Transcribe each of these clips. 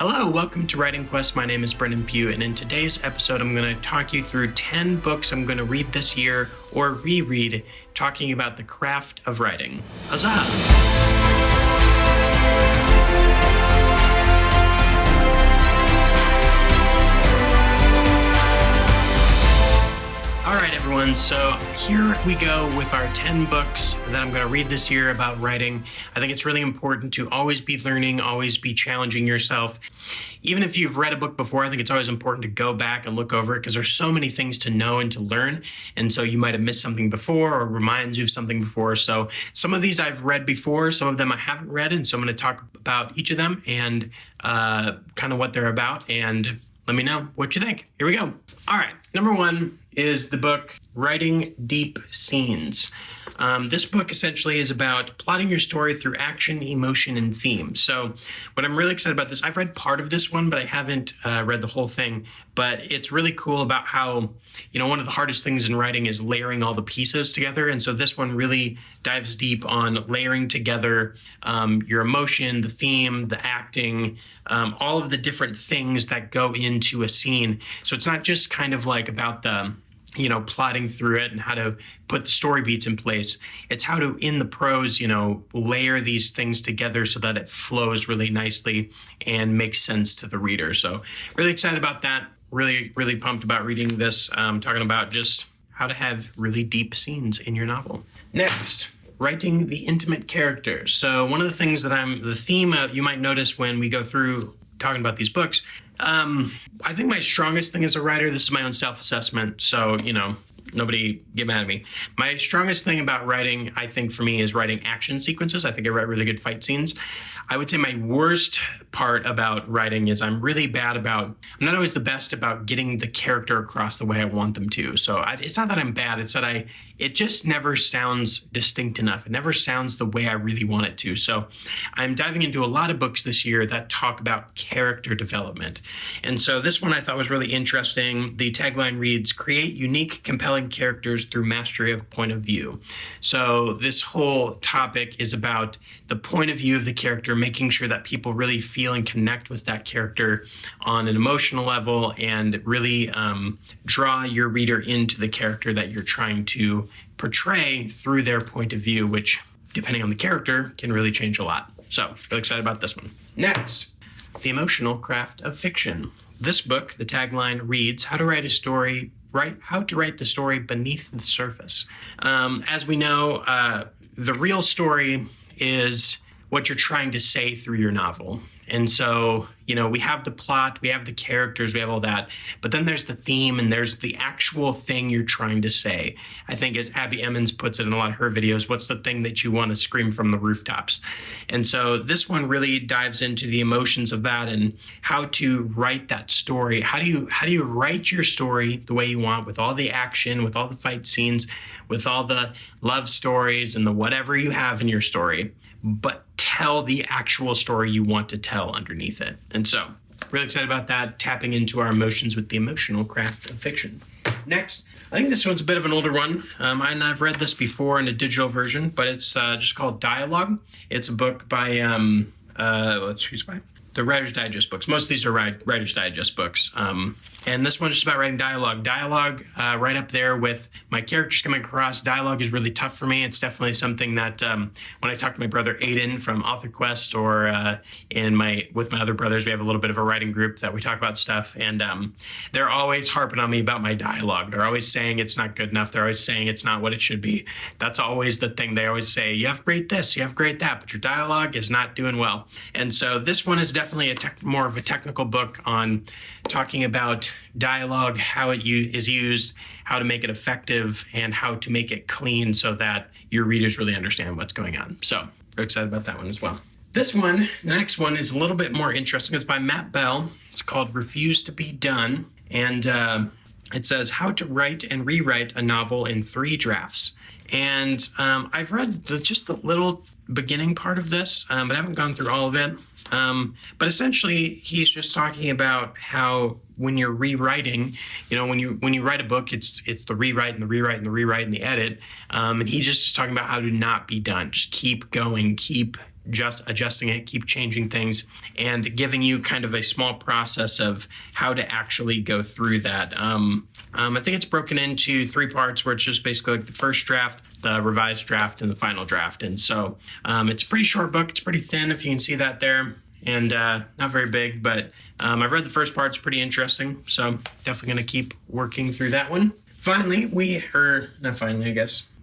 Hello, welcome to Writing Quest. My name is Brendan Pugh, and in today's episode, I'm going to talk you through 10 books I'm going to read this year or reread, talking about the craft of writing. Huzzah! All right, everyone, so here we go with our 10 books that I'm going to read this year about writing. I think it's really important to always be learning, always be challenging yourself. Even if you've read a book before, I think it's always important to go back and look over it because there's so many things to know and to learn. And so you might have missed something before or reminds you of something before. So some of these I've read before, some of them I haven't read. And so I'm going to talk about each of them and kind of what they're about. And let me know what you think. Here we go. All right. Number one is the book Writing Deep Scenes. This book essentially is about plotting your story through action, emotion, and theme. So what I'm really excited about this, I've read part of this one, but I haven't read the whole thing. But it's really cool about how, one of the hardest things in writing is layering all the pieces together. And so this one really dives deep on layering together your emotion, the theme, the acting, all of the different things that go into a scene. So it's not just kind of like about the plotting through it and how to put the story beats in place. It's how to, in the prose, layer these things together so that it flows really nicely and makes sense to the reader. So really excited about that. Really, really pumped about reading this, talking about just how to have really deep scenes in your novel. Next, writing the intimate characters. So one of the things that the theme you might notice when we go through talking about these books, I think my strongest thing as a writer, this is my own self-assessment, so, nobody get mad at me. My strongest thing about writing, I think for me, is writing action sequences. I think I write really good fight scenes. I would say my worst part about writing is I'm not always the best about getting the character across the way I want them to. So it's not that I'm bad, it's that it just never sounds distinct enough. It never sounds the way I really want it to. So I'm diving into a lot of books this year that talk about character development. And so this one I thought was really interesting. The tagline reads, "Create unique, compelling characters through mastery of point of view." So this whole topic is about the point of view of the character, making sure that people really feel and connect with that character on an emotional level and really draw your reader into the character that you're trying to portray through their point of view, which, depending on the character, can really change a lot. So, really excited about this one. Next, The Emotional Craft of Fiction. This book, the tagline reads, how to write the story beneath the surface. As we know, the real story is what you're trying to say through your novel. And so, we have the plot, we have the characters, we have all that, but then there's the theme and there's the actual thing you're trying to say. I think as Abby Emmons puts it in a lot of her videos, what's the thing that you want to scream from the rooftops? And so this one really dives into the emotions of that and how to write that story. How do you write your story the way you want, with all the action, with all the fight scenes, with all the love stories and the whatever you have in your story, but tell the actual story you want to tell underneath it. And so, really excited about that, tapping into our emotions with the emotional craft of fiction. Next, I think this one's a bit of an older one, and I've read this before in a digital version, but it's just called Dialogue. It's a book by, the Writer's Digest books. Most of these are Writer's Digest books. And this one's just about writing dialogue. Dialogue, right up there with my characters coming across. Dialogue is really tough for me. It's definitely something that when I talk to my brother Aiden from Author Quest or with my other brothers, we have a little bit of a writing group that we talk about stuff. And they're always harping on me about my dialogue. They're always saying it's not good enough. They're always saying it's not what it should be. That's always the thing. They always say, you have great this, you have great that, but your dialogue is not doing well. And so this one is definitely more of a technical book on talking about dialogue, how it is used, how to make it effective, and how to make it clean so that your readers really understand what's going on. So, very excited about that one as well. This one, the next one, is a little bit more interesting. It's by Matt Bell. It's called Refuse to Be Done. And it says, how to write and rewrite a novel in 3 drafts. And I've read just the little beginning part of this, but I haven't gone through all of it. But essentially, he's just talking about how when you're rewriting, when you write a book, it's the rewrite and the rewrite and the rewrite and the edit. And he just is talking about how to not be done. Just keep going, keep just adjusting it, keep changing things, and giving you kind of a small process of how to actually go through that. I think it's broken into 3 parts where it's just basically like the first draft, the revised draft, and the final draft. And so it's a pretty short book. It's pretty thin, if you can see that there, and not very big, but I've read the first part. It's pretty interesting, so definitely going to keep working through that one. Finally, the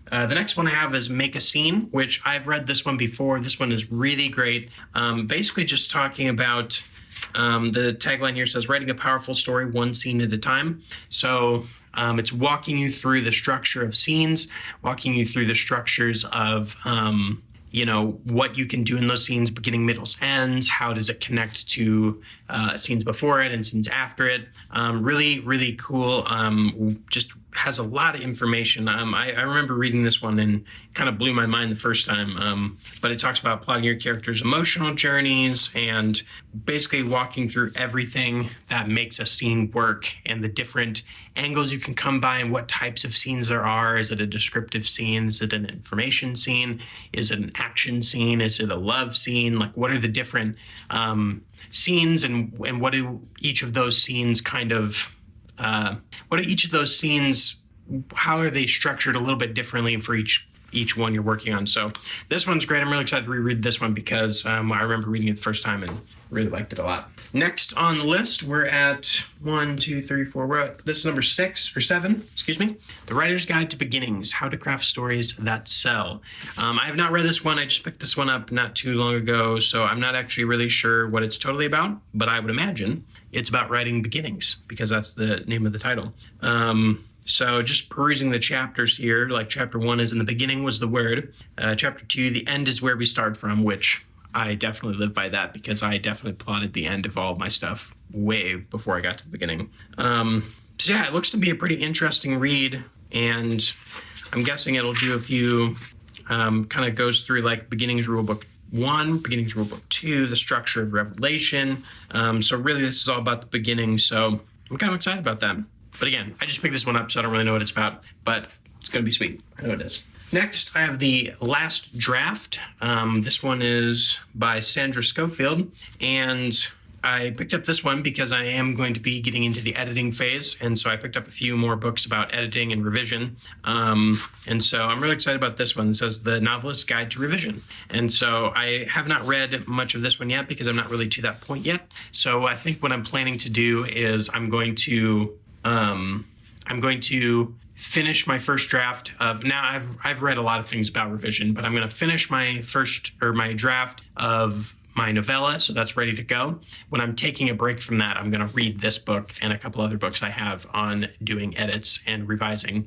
next one I have is Make a Scene, which I've read this one before. This one is really great. Basically just talking about, the tagline here says, writing a powerful story one scene at a time. So it's walking you through the structure of scenes, walking you through the structures of, what you can do in those scenes, beginning, middles, ends. How does it connect to scenes before it and scenes after it? Really, really cool. Just has a lot of information. I remember reading this one and kind of blew my mind the first time. But it talks about plotting your characters' emotional journeys and basically walking through everything that makes a scene work and the different angles you can come by and what types of scenes there are. Is it a descriptive scene? Is it an information scene? Is it an action scene? Is it a love scene? Like, what are the different scenes, and what do each of those scenes how are they structured a little bit differently for each one you're working on? So this one's great. I'm really excited to reread this one because I remember reading it the first time and really liked it a lot. Next on the list, we're at this is number 7, The Writer's Guide to Beginnings, How to Craft Stories That Sell. I have not read this one. I just picked this one up not too long ago, so I'm not actually really sure what it's totally about, but I would imagine it's about writing beginnings because that's the name of the title. So just perusing the chapters here, like chapter 1 is in the beginning was the word. Chapter 2, the end is where we start from, which I definitely live by that because I definitely plotted the end of all of my stuff way before I got to the beginning. So yeah, it looks to be a pretty interesting read, and I'm guessing it'll do a few, kind of goes through like Beginnings Rulebook 1, Beginnings Rulebook 2, the structure of Revelation. So really this is all about the beginning, so I'm kind of excited about that. But again, I just picked this one up, so I don't really know what it's about, but it's going to be sweet. I know it is. Next, I have The Last Draft. This one is by Sandra Schofield, and I picked up this one because I am going to be getting into the editing phase, and so I picked up a few more books about editing and revision. And so I'm really excited about this one. It says The Novelist's Guide to Revision. And so I have not read much of this one yet because I'm not really to that point yet. So I think what I'm planning to do is I'm going to finish my first draft of, now I've read a lot of things about revision, but I'm going to finish my draft of my novella, so that's ready to go. When I'm taking a break from that, I'm going to read this book and a couple other books I have on doing edits and revising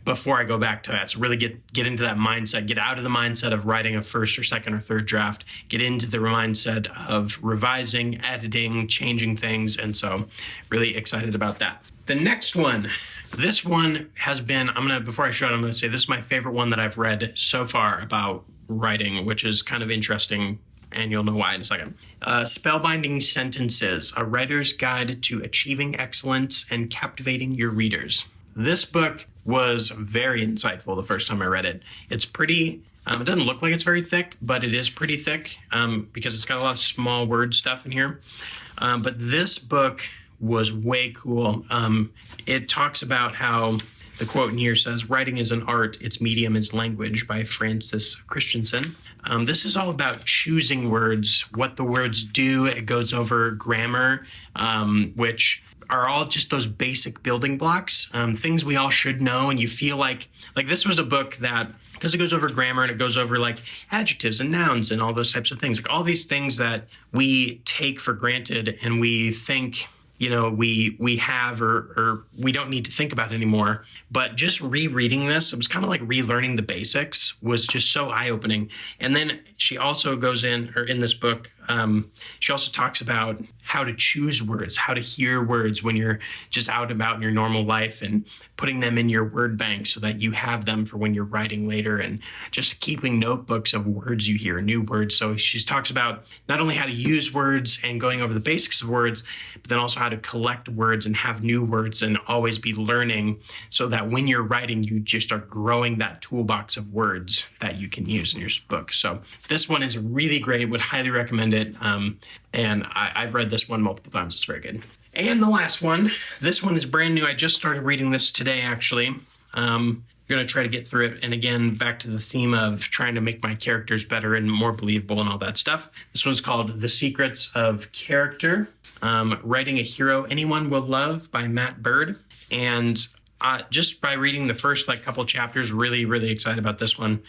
before I go back to that. So really get into that mindset, get out of the mindset of writing a first or second or third draft, get into the mindset of revising, editing, changing things, and so really excited about that. The next one, this one has been, before I show it, I'm going to say this is my favorite one that I've read so far about writing, which is kind of interesting, and you'll know why in a second. Spellbinding Sentences, A Writer's Guide to Achieving Excellence and Captivating Your Readers. This book was very insightful the first time I read it. It's pretty, it doesn't look like it's very thick, but it is pretty thick because it's got a lot of small word stuff in here. But this book was way cool. It talks about how, the quote in here says, writing is an art, its medium is language, by Francis Christensen. This is all about choosing words, what the words do. It goes over grammar, which are all just those basic building blocks, things we all should know. And you feel like this was a book that, because it goes over grammar and it goes over like adjectives and nouns and all those types of things, like all these things that we take for granted and we think, we have or we don't need to think about anymore. But just rereading this, it was kind of like relearning the basics, was just so eye-opening. And then she also goes in this book, She also talks about how to choose words, how to hear words when you're just out and about in your normal life, and putting them in your word bank so that you have them for when you're writing later, and just keeping notebooks of words you hear, new words. So she talks about not only how to use words and going over the basics of words, but then also how to collect words and have new words and always be learning, so that when you're writing, you just are growing that toolbox of words that you can use in your book. So this one is really great. Would highly recommend it. And I've read this one multiple times. It's very good. And the last one, this one is brand new. I just started reading this today, actually. I'm going to try to get through it. And again, back to the theme of trying to make my characters better and more believable and all that stuff. This one's called The Secrets of Character, Writing a Hero Anyone Will Love by Matt Bird. And just by reading the first couple chapters, really excited about this one.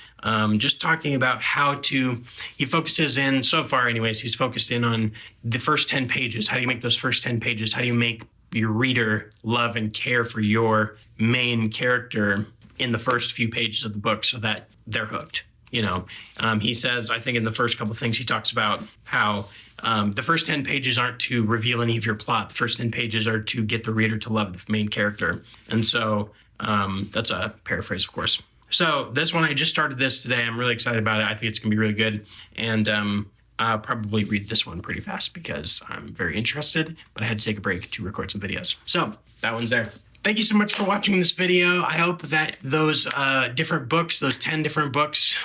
Just talking about he focuses in, so far anyways, he's focused in on the first 10 pages. How do you make those first 10 pages? How do you make your reader love and care for your main character in the first few pages of the book so that they're hooked? He says, I think in the first couple things, he talks about how the first 10 pages aren't to reveal any of your plot. The first 10 pages are to get the reader to love the main character. And so that's a paraphrase, of course. So this one, I just started this today. I'm really excited about it. I think it's going to be really good. And I'll probably read this one pretty fast because I'm very interested, but I had to take a break to record some videos. So that one's there. Thank you so much for watching this video. I hope that those different books, those 10 different books,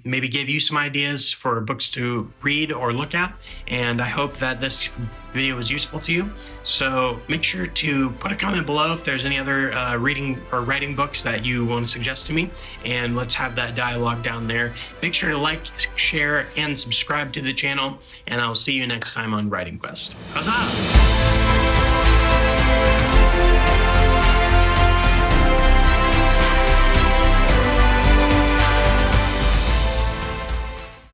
maybe gave you some ideas for books to read or look at. And I hope that this video was useful to you. So make sure to put a comment below if there's any other reading or writing books that you want to suggest to me. And let's have that dialogue down there. Make sure to like, share, and subscribe to the channel. And I'll see you next time on Writing Quest. Huzzah!